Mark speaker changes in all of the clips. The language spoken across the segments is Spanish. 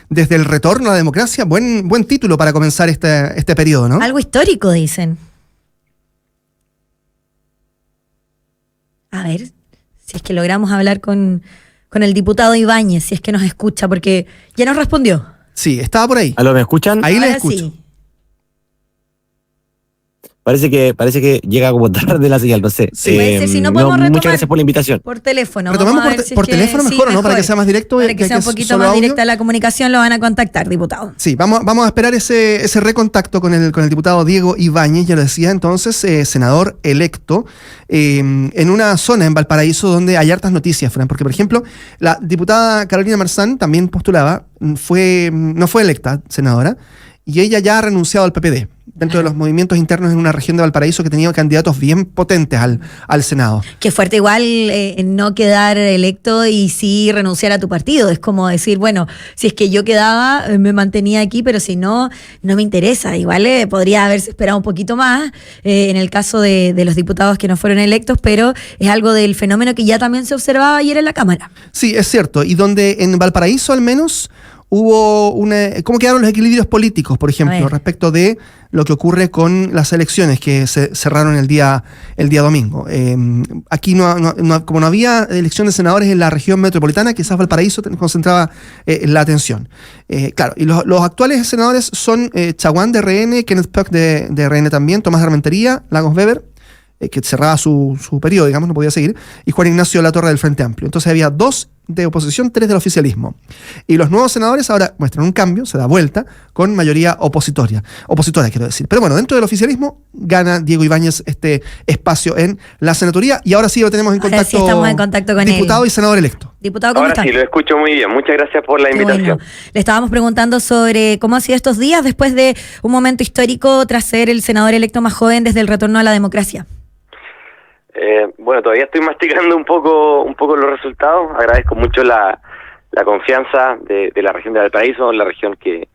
Speaker 1: desde el retorno a la democracia. Buen título para comenzar este periodo, ¿no?
Speaker 2: Algo histórico, dicen. A ver, si es que logramos hablar con el diputado Ibáñez, si es que nos escucha, porque ya nos respondió.
Speaker 1: Sí, estaba por ahí.
Speaker 3: ¿Aló, me escuchan?
Speaker 1: Ahí les
Speaker 2: Ahora
Speaker 1: escucho.
Speaker 2: sí.
Speaker 3: Parece que llega como tarde la señal, no sé.
Speaker 1: Sí.
Speaker 2: Puede ser, si no podemos retomar
Speaker 3: muchas gracias por la invitación.
Speaker 2: por teléfono.
Speaker 1: Retomemos
Speaker 2: Vamos a ver si es
Speaker 1: por
Speaker 2: que-
Speaker 1: teléfono
Speaker 2: sí,
Speaker 1: mejor, ¿o no? Para que sea más directo.
Speaker 2: Para que sea un poquito
Speaker 1: solo
Speaker 2: más
Speaker 1: audio.
Speaker 2: directa la comunicación, lo van a contactar, diputado.
Speaker 1: Sí, vamos a esperar ese recontacto con el diputado Diego Ibáñez, ya lo decía entonces, senador electo, en una zona en Valparaíso donde hay hartas noticias, Fran, porque por ejemplo, la diputada Carolina Marzán también postulaba, no fue electa senadora, y ella ya ha renunciado al PPD, dentro de los movimientos internos en una región de Valparaíso que tenía candidatos bien potentes al Senado.
Speaker 2: Qué fuerte igual no quedar electo y sí renunciar a tu partido. Es como decir, bueno, si es que yo quedaba, me mantenía aquí, pero si no, no me interesa. Igual podría haberse esperado un poquito más en el caso de los diputados que no fueron electos, pero es algo del fenómeno que ya también se observaba ayer en la Cámara.
Speaker 1: Sí, es cierto, y donde en Valparaíso al menos hubo ¿cómo quedaron los equilibrios políticos, por ejemplo, respecto de lo que ocurre con las elecciones que se cerraron el día domingo? Aquí como no había elección de senadores en la región metropolitana, quizás Valparaíso concentraba la atención. Claro, y los actuales senadores son Chaguán de RN, Kenneth Puck de RN también, Tomás Armentería, Lagos Weber, que cerraba su periodo, digamos, no podía seguir, y Juan Ignacio Latorre del Frente Amplio. Entonces había 2 de oposición, 3 del oficialismo. Y los nuevos senadores ahora muestran un cambio, se da vuelta, con mayoría opositora, quiero decir. Pero bueno, dentro del oficialismo gana Diego Ibáñez este espacio en la senaduría, y ahora sí lo tenemos en contacto.
Speaker 2: Ahora sí estamos en contacto con
Speaker 1: diputado
Speaker 2: él.
Speaker 1: y senador electo.
Speaker 2: Diputado, ¿cómo
Speaker 4: Ahora
Speaker 2: está?
Speaker 4: sí, lo escucho muy bien. Muchas gracias por la
Speaker 2: Qué
Speaker 4: invitación.
Speaker 2: bueno. Le estábamos preguntando sobre cómo ha sido estos días después de un momento histórico tras ser el senador electo más joven desde el retorno a la democracia.
Speaker 4: Bueno, todavía estoy masticando un poco los resultados. Agradezco mucho la confianza de la región de Valparaíso, la región que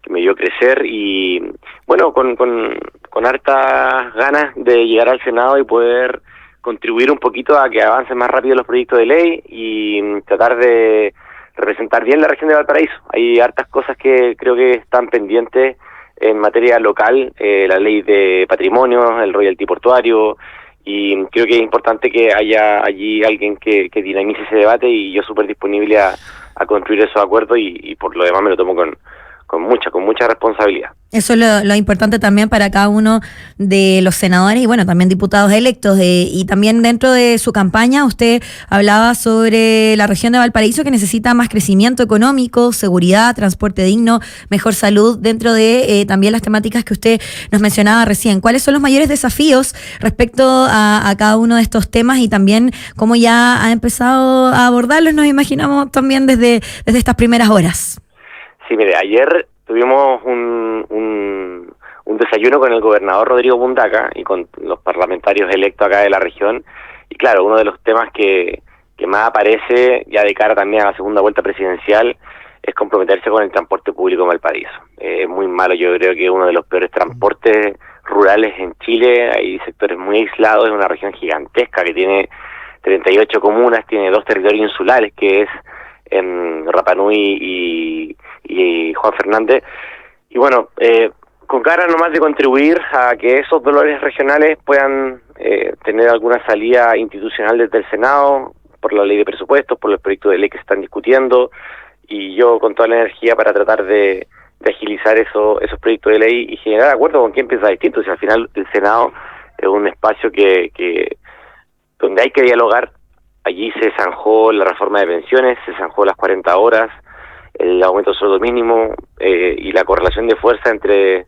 Speaker 4: me vio crecer, y bueno, con hartas ganas de llegar al Senado y poder contribuir un poquito a que avancen más rápido los proyectos de ley y tratar de representar bien la región de Valparaíso. Hay hartas cosas que creo que están pendientes en materia local, la ley de patrimonio, el royalty portuario, y creo que es importante que haya allí alguien que dinamice ese debate, y yo súper disponible a construir esos acuerdos, y por lo demás me lo tomo con mucha responsabilidad.
Speaker 2: Eso es lo importante también para cada uno de los senadores y bueno, también diputados electos. Y también dentro de su campaña usted hablaba sobre la región de Valparaíso, que necesita más crecimiento económico, seguridad, transporte digno, mejor salud, dentro de también las temáticas que usted nos mencionaba recién. ¿Cuáles son los mayores desafíos respecto a cada uno de estos temas y también cómo ya ha empezado a abordarlos? Nos imaginamos también desde estas primeras horas.
Speaker 4: Sí, mire, ayer tuvimos un desayuno con el gobernador Rodrigo Bundaca y con los parlamentarios electos acá de la región, y claro, uno de los temas que más aparece ya de cara también a la segunda vuelta presidencial es comprometerse con el transporte público en Valparaíso. Es muy malo, yo creo que es uno de los peores transportes rurales en Chile. Hay sectores muy aislados, es una región gigantesca que tiene 38 comunas, tiene 2 territorios insulares, que es Rapa Nui y Juan Fernández, y bueno, con ganas nomás de contribuir a que esos dolores regionales puedan tener alguna salida institucional desde el Senado, por la ley de presupuestos, por los proyectos de ley que se están discutiendo, y yo con toda la energía para tratar de agilizar esos proyectos de ley y generar acuerdos con quien piensa distinto. O sea, al final el Senado es un espacio donde hay que dialogar. Allí se zanjó la reforma de pensiones, se zanjó las 40 horas, el aumento del sueldo mínimo, y la correlación de fuerza entre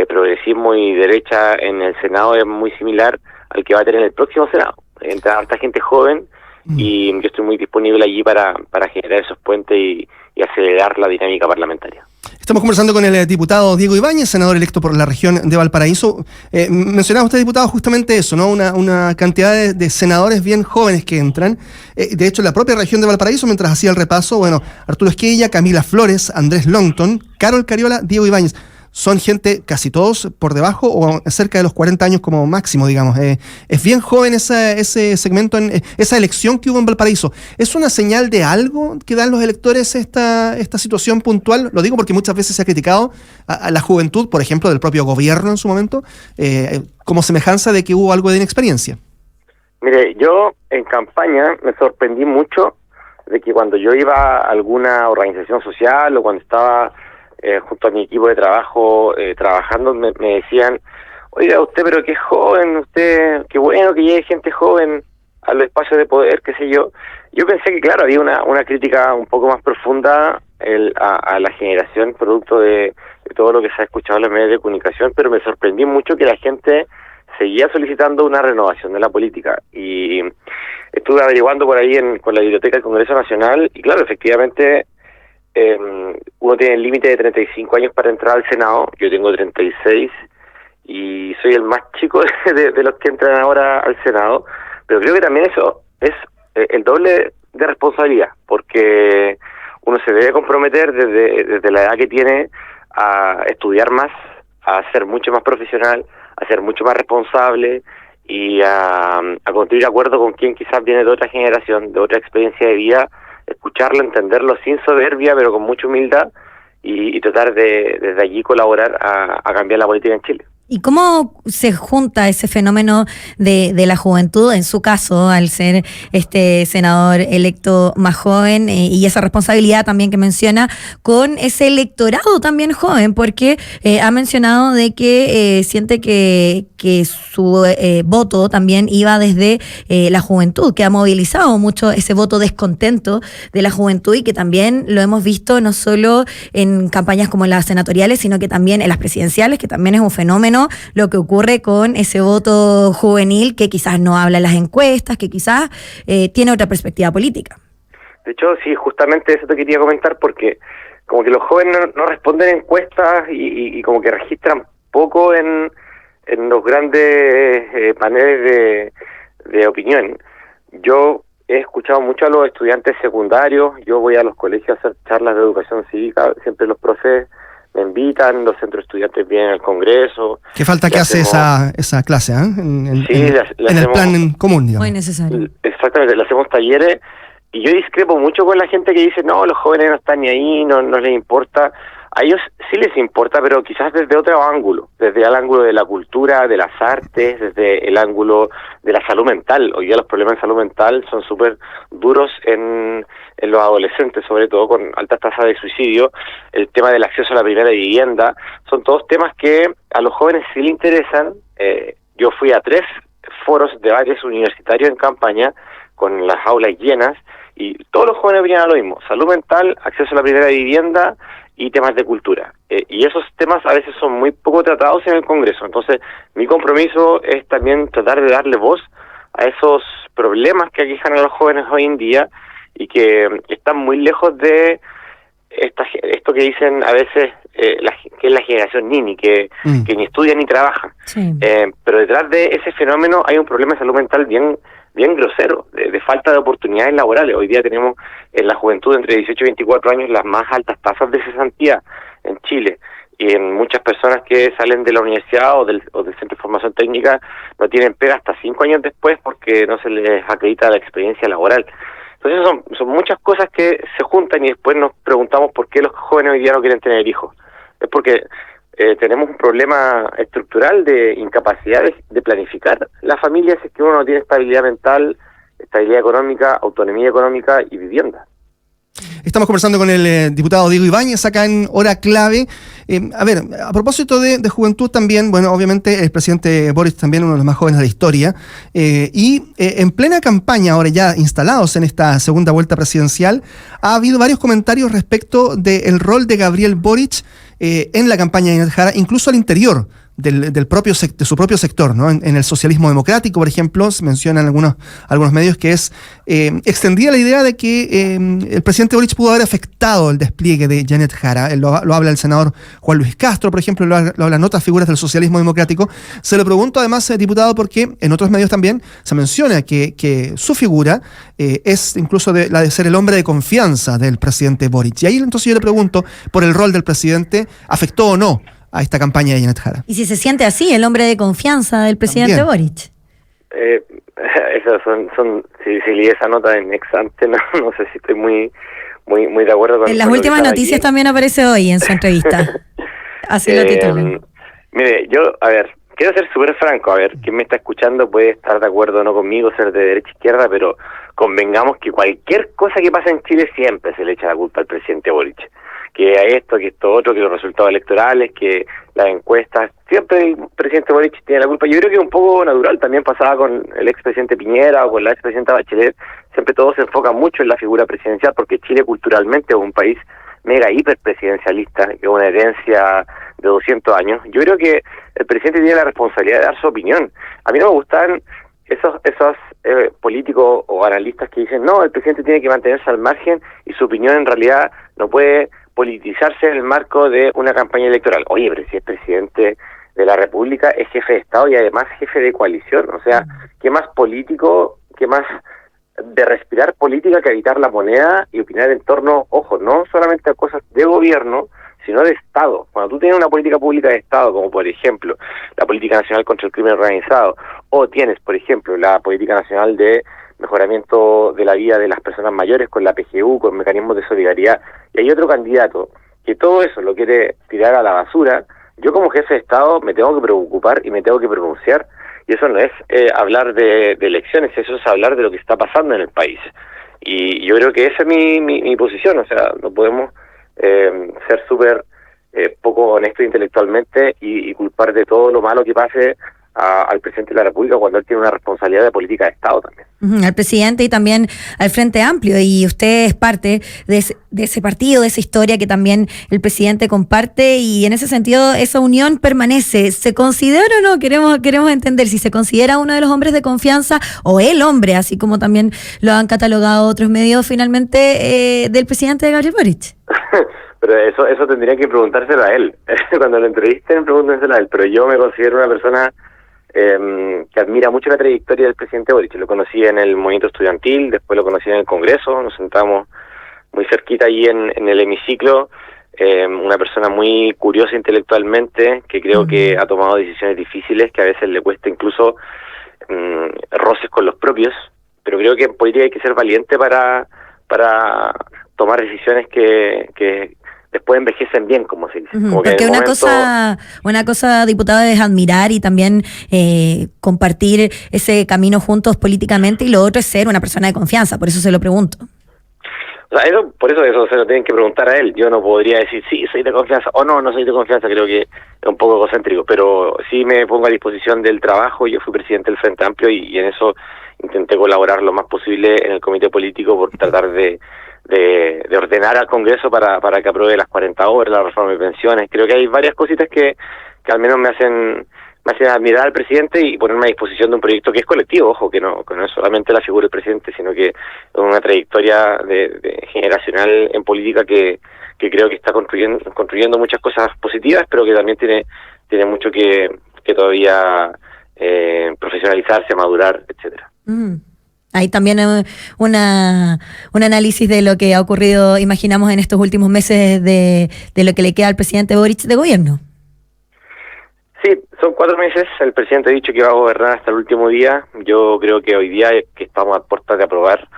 Speaker 4: progresismo y derecha en el Senado es muy similar al que va a tener el próximo Senado. Entra harta gente joven, y yo estoy muy disponible allí para generar esos puentes y acelerar la dinámica parlamentaria.
Speaker 1: Estamos conversando con el diputado Diego Ibáñez, senador electo por la región de Valparaíso. Mencionaba usted, diputado, justamente eso, ¿no? Una cantidad de senadores bien jóvenes que entran. De hecho, en la propia región de Valparaíso, mientras hacía el repaso, bueno, Arturo Esquella, Camila Flores, Andrés Longton, Carol Cariola, Diego Ibáñez. son gente, casi todos, por debajo o cerca de los 40 años como máximo, digamos. Es bien joven ese segmento, esa elección que hubo en Valparaíso. ¿Es una señal de algo que dan los electores esta situación puntual? Lo digo porque muchas veces se ha criticado a la juventud, por ejemplo, del propio gobierno en su momento, como semejanza de que hubo algo de inexperiencia.
Speaker 4: Mire, yo en campaña me sorprendí mucho de que cuando yo iba a alguna organización social o cuando estaba junto a mi equipo de trabajo trabajando, me decían, oiga, usted pero qué joven, usted, qué bueno que llegue gente joven a los espacios de poder, qué sé yo. Yo pensé que, claro, había una crítica un poco más profunda a la generación producto de todo lo que se ha escuchado en los medios de comunicación, pero me sorprendí mucho que la gente seguía solicitando una renovación de la política. Y estuve averiguando por ahí con la biblioteca del Congreso Nacional, y claro, efectivamente, uno tiene el límite de 35 años para entrar al Senado. Yo tengo 36 y soy el más chico de los que entran ahora al Senado, pero creo que también eso es el doble de responsabilidad, porque uno se debe comprometer desde la edad que tiene a estudiar más, a ser mucho más profesional, a ser mucho más responsable y a construir acuerdo con quien quizás viene de otra generación, de otra experiencia de vida, escucharlo, entenderlo sin soberbia, pero con mucha humildad y tratar desde allí colaborar a cambiar la política en Chile.
Speaker 2: ¿Y cómo se junta ese fenómeno de la juventud, en su caso, al ser este senador electo más joven y esa responsabilidad también que menciona, con ese electorado también joven? Porque ha mencionado de que siente que su voto también iba desde la juventud, que ha movilizado mucho ese voto descontento de la juventud y que también lo hemos visto no solo en campañas como las senatoriales, sino que también en las presidenciales, que también es un fenómeno lo que ocurre con ese voto juvenil que quizás no habla en las encuestas, que quizás tiene otra perspectiva política.
Speaker 4: De hecho, sí, justamente eso te quería comentar, porque como que los jóvenes no responden encuestas y como que registran poco en los grandes paneles de opinión. Yo he escuchado mucho a los estudiantes secundarios, yo voy a los colegios a hacer charlas de educación cívica, siempre los profes me invitan, los centros estudiantes vienen al Congreso.
Speaker 1: ¿Qué falta que hace esa clase, en el plan común, digamos?
Speaker 2: Muy necesario.
Speaker 4: Exactamente, le hacemos talleres y yo discrepo mucho con la gente que dice, no, los jóvenes no están ni ahí, no les importa. A ellos sí les importa, pero quizás desde otro ángulo, desde el ángulo de la cultura, de las artes, desde el ángulo de la salud mental. Hoy día los problemas de salud mental son súper duros en los adolescentes, sobre todo con altas tasas de suicidio. El tema del acceso a la primera vivienda, son todos temas que a los jóvenes sí les interesan. Yo fui a 3 foros de debates universitarios en campaña, con las aulas llenas, y todos los jóvenes venían a lo mismo: salud mental, acceso a la primera vivienda y temas de cultura. Y esos temas a veces son muy poco tratados en el Congreso. Entonces, mi compromiso es también tratar de darle voz a esos problemas que aquejan a los jóvenes hoy en día y que están muy lejos de esto que dicen a veces que es la generación Nini, que ni estudia ni trabaja. Sí. Pero detrás de ese fenómeno hay un problema de salud mental bien grosero, de falta de oportunidades laborales. Hoy día tenemos en la juventud entre 18 y 24 años las más altas tasas de cesantía en Chile, y en muchas personas que salen de la universidad o del centro de formación técnica no tienen pega hasta 5 años después porque no se les acredita la experiencia laboral. Entonces son muchas cosas que se juntan y después nos preguntamos por qué los jóvenes hoy día no quieren tener hijos. Es porque tenemos un problema estructural de incapacidad de planificar la familia si es que uno no tiene estabilidad mental, estabilidad económica, autonomía económica y vivienda.
Speaker 1: Estamos conversando con el diputado Diego Ibáñez acá en Hora Clave. A propósito de juventud también, bueno, obviamente el presidente Boric también uno de los más jóvenes de la historia, y en plena campaña, ahora ya instalados en esta segunda vuelta presidencial, ha habido varios comentarios respecto del rol de Gabriel Boric en la campaña de Janet Jara, incluso al interior de su propio sector, ¿no? En el socialismo democrático, por ejemplo, se mencionan algunos medios que es extendida la idea de que el presidente Boric pudo haber afectado el despliegue de Janet Jara. Lo habla el senador Juan Luis Castro, por ejemplo, lo hablan otras figuras del socialismo democrático. Se lo pregunto además, diputado, porque en otros medios también se menciona que su figura es incluso la de ser el hombre de confianza del presidente Boric. Y ahí entonces yo le pregunto por el rol del presidente, ¿afectó o no a esta campaña de Janet Jara.
Speaker 2: Y si se siente así, el hombre de confianza del presidente Boric.
Speaker 4: Esas si leí esa nota en ex ante, no sé si estoy muy de acuerdo con.
Speaker 2: En las últimas noticias también aparece hoy en su entrevista. Así lo titulan.
Speaker 4: Mire, yo, quiero ser súper franco, quien me está escuchando puede estar de acuerdo o no conmigo, ser de derecha izquierda, pero convengamos que cualquier cosa que pasa en Chile siempre se le echa la culpa al presidente Boric. Que a esto, que esto otro, que los resultados electorales, que las encuestas, siempre el presidente Boric tiene la culpa. Yo creo que es un poco natural, también pasaba con el expresidente Piñera o con la expresidenta Bachelet, siempre todo se enfoca mucho en la figura presidencial, porque Chile culturalmente es un país mega hiper presidencialista, que es una herencia de 200 años. Yo creo que el presidente tiene la responsabilidad de dar su opinión. A mí no me gustan esos políticos o analistas que dicen, no, el presidente tiene que mantenerse al margen y su opinión en realidad no puede politizarse en el marco de una campaña electoral. Oye, pero si es presidente de la República, es jefe de Estado y además jefe de coalición. O sea, ¿qué más político, qué más de respirar política que habitar la moneda y opinar en torno, ojo, no solamente a cosas de gobierno, sino de Estado? Cuando tú tienes una política pública de Estado, como por ejemplo la Política Nacional contra el Crimen Organizado, o tienes, por ejemplo, la Política Nacional de mejoramiento de la vida de las personas mayores con la PGU, con mecanismos de solidaridad, y hay otro candidato que todo eso lo quiere tirar a la basura, yo como jefe de Estado me tengo que preocupar y me tengo que pronunciar, y eso no es hablar de elecciones, eso es hablar de lo que está pasando en el país. Y yo creo que esa es mi posición, o sea, no podemos ser súper poco honestos intelectualmente y culpar de todo lo malo que pase al presidente de la República cuando él tiene una responsabilidad de política de Estado también.
Speaker 2: Al presidente y también al Frente Amplio, y usted es parte de ese partido, de esa historia que también el presidente comparte, y en ese sentido esa unión permanece. ¿Se considera o no? Queremos entender si se considera uno de los hombres de confianza o el hombre, así como también lo han catalogado otros medios finalmente, del presidente Gabriel Boric.
Speaker 4: Pero eso tendría que preguntárselo a él. Cuando lo entrevisten, pregúntenselo a él. Pero yo me considero una persona que admira mucho la trayectoria del presidente Boric. Lo conocí en el movimiento estudiantil, después lo conocí en el Congreso, nos sentamos muy cerquita allí en el hemiciclo. Una persona muy curiosa intelectualmente, que creo que ha tomado decisiones difíciles, que a veces le cuesta incluso roces con los propios, pero creo que en política hay que ser valiente para tomar decisiones que después envejecen bien, como se dice. Como
Speaker 2: porque una cosa, diputado, es admirar y también compartir ese camino juntos políticamente, y lo otro es ser una persona de confianza, por eso se lo pregunto.
Speaker 4: O sea, por eso se lo tienen que preguntar a él. Yo no podría decir, sí, soy de confianza, o no soy de confianza, creo que es un poco egocéntrico, pero sí me pongo a disposición del trabajo. Yo fui presidente del Frente Amplio y en eso intenté colaborar lo más posible en el comité político por tratar de ordenar al Congreso para que apruebe las 40 horas, la reforma de pensiones. Creo que hay varias cositas que al menos me hacen admirar al presidente y ponerme a disposición de un proyecto que es colectivo, ojo, que no es solamente la figura del presidente, sino que es una trayectoria de generacional en política que creo que está construyendo muchas cosas positivas, pero que también tiene mucho que todavía profesionalizarse, madurar, etcétera.
Speaker 2: Hay también un análisis de lo que ha ocurrido, imaginamos, en estos últimos meses de lo que le queda al presidente Boric de gobierno.
Speaker 4: Sí, son 4 meses. El presidente ha dicho que va a gobernar hasta el último día. Yo creo que hoy día, que estamos a puertas de aprobar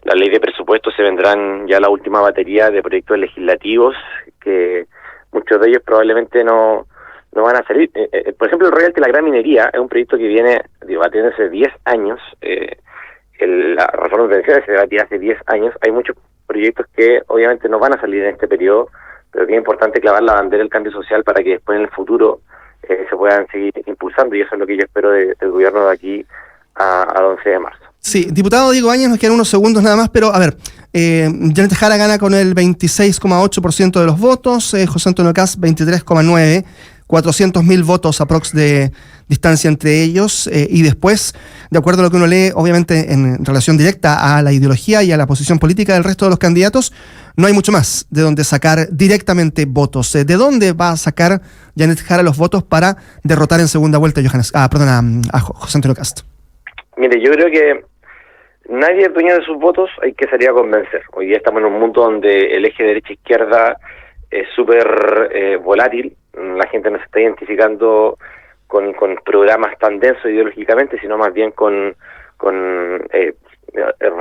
Speaker 4: la ley de presupuesto, se vendrán ya la última batería de proyectos legislativos, que muchos de ellos probablemente no van a salir. Por ejemplo, el royalty de la gran minería es un proyecto que viene debatiendo hace 10 años. La reforma de pensiones se debatía hace 10 años. Hay muchos proyectos que obviamente no van a salir en este periodo, pero que es importante clavar la bandera del cambio social para que después en el futuro se puedan seguir impulsando, y eso es lo que yo espero del gobierno de aquí al 11 de marzo.
Speaker 1: Sí, diputado Diego Áñez, nos quedan unos segundos nada más, pero a ver, Janet Jara gana con el 26,8% de los votos, José Antonio Kast 23,9%, 400.000 votos aprox de distancia entre ellos, y después, de acuerdo a lo que uno lee, obviamente en relación directa a la ideología y a la posición política del resto de los candidatos, no hay mucho más de donde sacar directamente votos. ¿De dónde va a sacar Janet Jara los votos para derrotar en segunda vuelta a José Antonio Kast?
Speaker 4: Mire, yo creo que nadie es dueño de sus votos, hay que salir a convencer. Hoy día estamos en un mundo donde el eje derecha-izquierda es súper volátil, la gente no se está identificando con programas tan densos ideológicamente, sino más bien con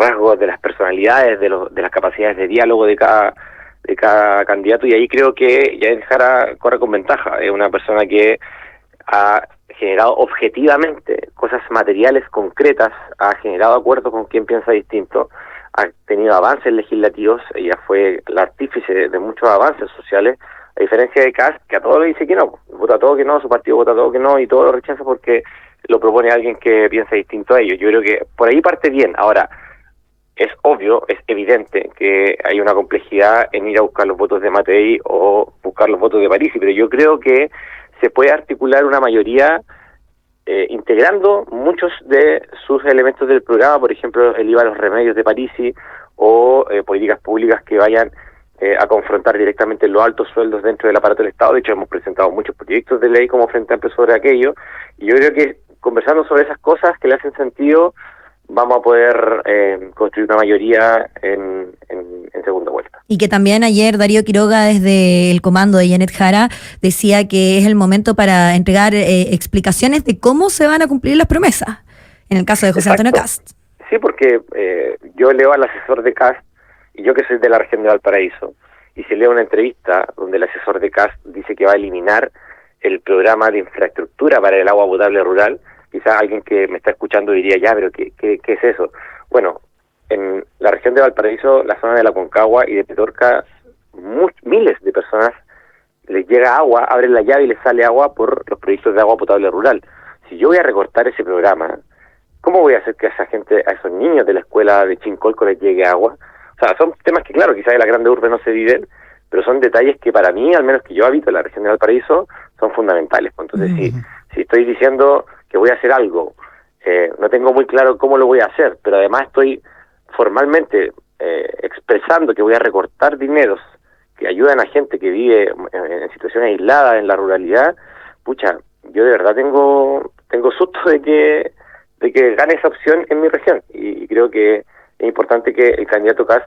Speaker 4: rasgos de las personalidades, de las capacidades de diálogo de cada candidato, y ahí creo que Janet Jara corre con ventaja. Es una persona que ha generado objetivamente cosas materiales concretas, ha generado acuerdos con quien piensa distinto, ha tenido avances legislativos, ella fue la artífice de muchos avances sociales, a diferencia de Kast, que a todo le dice que no, vota todo que no, su partido vota todo que no, y todo lo rechaza porque lo propone alguien que piensa distinto a ellos. Yo creo que por ahí parte bien. Ahora, es obvio, es evidente que hay una complejidad en ir a buscar los votos de Matei o buscar los votos de Parisi, pero yo creo que se puede articular una mayoría integrando muchos de sus elementos del programa, por ejemplo, el IVA a los remedios de Parisi o políticas públicas que vayan a confrontar directamente los altos sueldos dentro del aparato del Estado. De hecho, hemos presentado muchos proyectos de ley como Frente Amplio sobre aquello, y yo creo que conversando sobre esas cosas que le hacen sentido, vamos a poder construir una mayoría en segunda vuelta.
Speaker 2: Y que también ayer Darío Quiroga, desde el comando de Janet Jara, decía que es el momento para entregar explicaciones de cómo se van a cumplir las promesas, en el caso de José Antonio Kast.
Speaker 4: Sí, porque yo leo al asesor de Kast, y yo que soy de la región de Valparaíso, y se lee una entrevista donde el asesor de Kast dice que va a eliminar el programa de infraestructura para el agua potable rural. Quizás alguien que me está escuchando diría, ya, pero ¿qué es eso? Bueno, en la región de Valparaíso, la zona de la Concagua y de Petorca, miles de personas les llega agua, abren la llave y les sale agua por los proyectos de agua potable rural. Si yo voy a recortar ese programa, ¿cómo voy a hacer que a esa gente, a esos niños de la escuela de Chincolco les llegue agua? O sea, son temas que, claro, quizás en la grande urbe no se viven, pero son detalles que para mí, al menos que yo habito en la región de Valparaíso, son fundamentales. Entonces, si estoy diciendo que voy a hacer algo, no tengo muy claro cómo lo voy a hacer, pero además estoy formalmente expresando que voy a recortar dineros que ayudan a gente que vive en situaciones aisladas en la ruralidad, pucha, yo de verdad tengo susto de que gane esa opción en mi región, y creo que es importante que el candidato Kast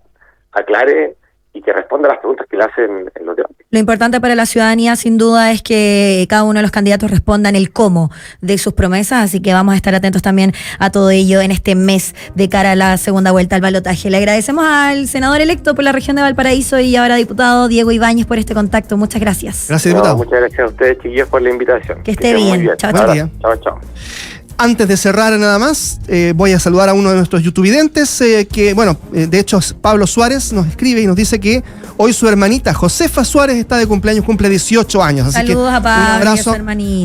Speaker 4: aclare y que responda a las preguntas que le hacen en los debates.
Speaker 2: Lo importante para la ciudadanía, sin duda, es que cada uno de los candidatos respondan el cómo de sus promesas, así que vamos a estar atentos también a todo ello en este mes de cara a la segunda vuelta al balotaje. Le agradecemos al senador electo por la región de Valparaíso y ahora diputado Diego Ibáñez por este contacto. Muchas gracias.
Speaker 1: Gracias, diputado.
Speaker 4: Muchas gracias a ustedes, chiquillos, por la invitación.
Speaker 2: Que esté bien.
Speaker 1: Chao, chao.
Speaker 4: Chao.
Speaker 1: Antes de cerrar nada más, voy a saludar a uno de nuestros youtuvidentes, que, bueno, de hecho Pablo Suárez nos escribe y nos dice que hoy su hermanita Josefa Suárez está de cumpleaños, cumple 18 años. Así
Speaker 2: Saludos
Speaker 1: que
Speaker 2: a Pablo,
Speaker 1: un abrazo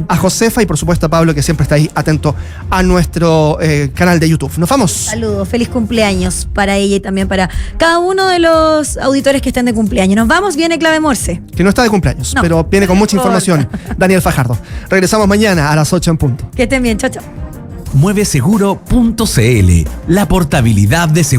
Speaker 1: a Josefa y por supuesto a Pablo, que siempre está ahí atento a nuestro canal de YouTube. Nos vamos.
Speaker 2: Saludos, feliz cumpleaños para ella y también para cada uno de los auditores que estén de cumpleaños. Nos vamos, viene Clave Morse.
Speaker 1: Que no está de cumpleaños, no, pero viene con mucha información. Daniel Fajardo. Regresamos mañana a las 8 en punto.
Speaker 2: Que estén bien, chao, chao.
Speaker 5: Mueveseguro.cl, la portabilidad de seguro.